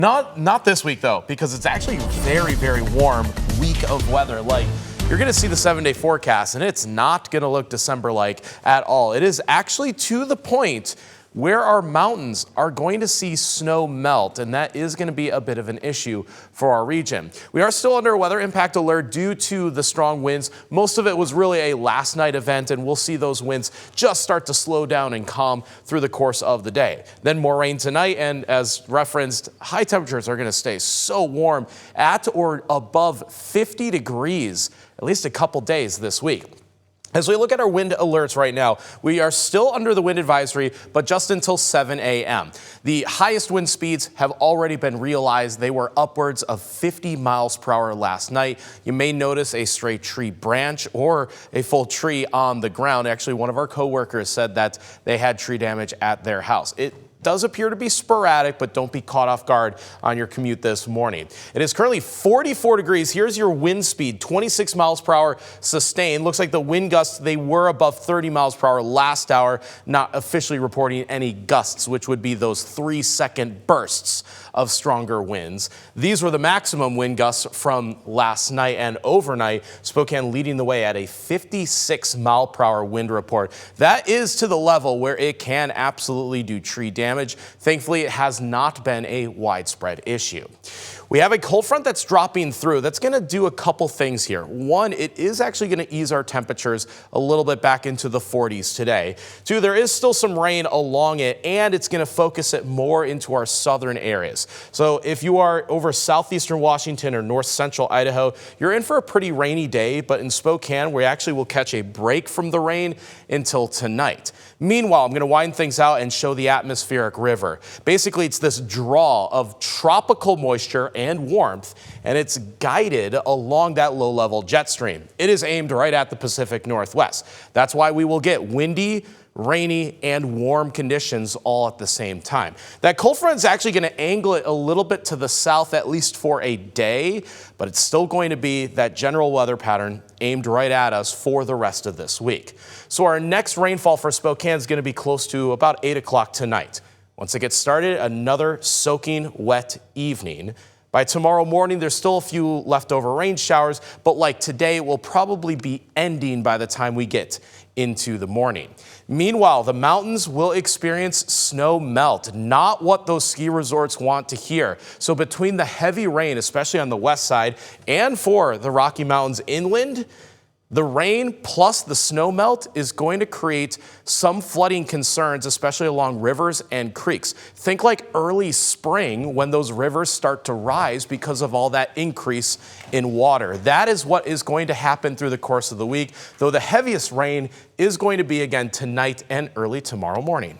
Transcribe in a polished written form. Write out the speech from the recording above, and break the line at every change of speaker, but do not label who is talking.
Not this week though, because it's actually very, very warm week of weather. Like, you're going to see the 7-day forecast, and it's not going to look December-like at all. It is actually to the point where our mountains are going to see snow melt, and that is going to be a bit of an issue for our region. We are still under a weather impact alert due to the strong winds. Most of it was really a last night event, and we'll see those winds just start to slow down and calm through the course of the day. Then more rain tonight, and as referenced, high temperatures are going to stay so warm at or above 50 degrees at least a couple days this week. As we look at our wind alerts right now, we are still under the wind advisory, but just until 7 a.m. The highest wind speeds have already been realized. They were upwards of 50 miles per hour last night. You may notice a stray tree branch or a full tree on the ground. Actually, one of our coworkers said that they had tree damage at their house. It does appear to be sporadic, but don't be caught off guard on your commute this morning. It is currently 44 degrees. Here's your wind speed, 26 miles per hour sustained. Looks like the wind gusts, they were above 30 miles per hour last hour, not officially reporting any gusts, which would be those 3-second bursts of stronger winds. These were the maximum wind gusts from last night and overnight. Spokane leading the way at a 56 mile per hour wind report. That is to the level where it can absolutely do tree damage. Thankfully, it has not been a widespread issue. We have a cold front that's dropping through. That's going to do a couple things here. One, it is actually going to ease our temperatures a little bit back into the 40s today. Two, there is still some rain along it, and it's going to focus it more into our southern areas. So if you are over southeastern Washington or north central Idaho, you're in for a pretty rainy day, but in Spokane, we actually will catch a break from the rain until tonight. Meanwhile, I'm going to wind things out and show the atmospheric river. Basically, it's this draw of tropical moisture and warmth, and it's guided along that low-level jet stream. It is aimed right at the Pacific Northwest. That's why we will get windy, rainy, and warm conditions all at the same time. That cold front is actually going to angle it a little bit to the south, at least for a day, but it's still going to be that general weather pattern aimed right at us for the rest of this week. So our next rainfall for Spokane is going to be close to about 8 o'clock tonight. Once it gets started, another soaking wet evening. By tomorrow morning, there's still a few leftover rain showers, but like today, it will probably be ending by the time we get into the morning. Meanwhile, the mountains will experience snow melt, not what those ski resorts want to hear. So between the heavy rain, especially on the west side, and for the Rocky Mountains inland, the rain plus the snow melt is going to create some flooding concerns, especially along rivers and creeks. Think like early spring when those rivers start to rise because of all that increase in water. That is what is going to happen through the course of the week, though the heaviest rain is going to be again tonight and early tomorrow morning.